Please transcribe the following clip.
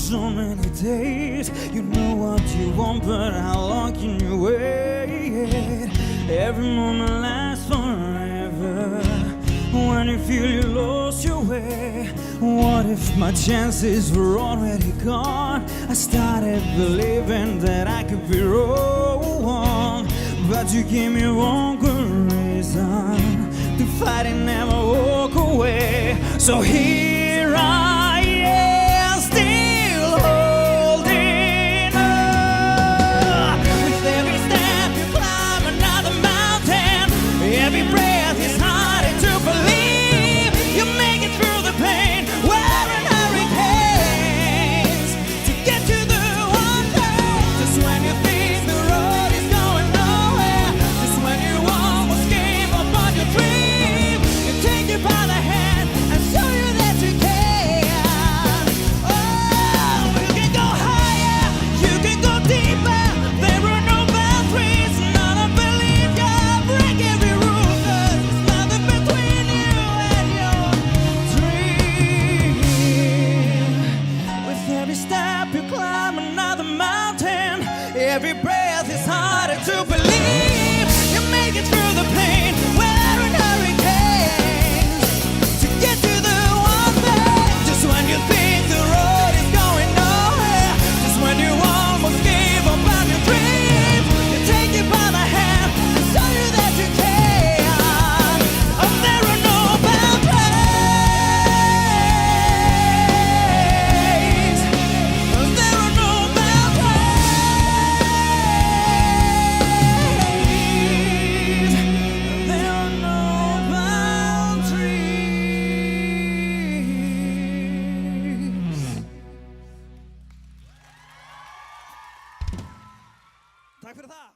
so many days. You know what you want, but how long can you wait? Every moment lasts forever. When you feel you lost your way, what if my chances were already gone? I started believing that I could be wrong, but you gave me one good reason to fight and never walk away. So here I am, still holding on. With every step you climb another mountain, every breath is harder to believe. You make it through the pain, wearing hurricanes to get to the one place. Just when you think the road is going nowhere, just when you almost gave up on your dream, you take you by the hand and show you that you can. Oh, you can go higher, you can go deeper. There are no boundaries, none of believe you break every rule, 'cause there's nothing between you and your dream. With every step you climb another mountain, every breath is harder to believe. You make it through the pain, wearing hurricanes to get to the one place. Just when you think the road is going nowhere, just when you almost gave up on your dream, you take it by the hand and show you that you can. Oh, there are no boundaries. There are no boundaries. There are no boundaries. Tack för det här.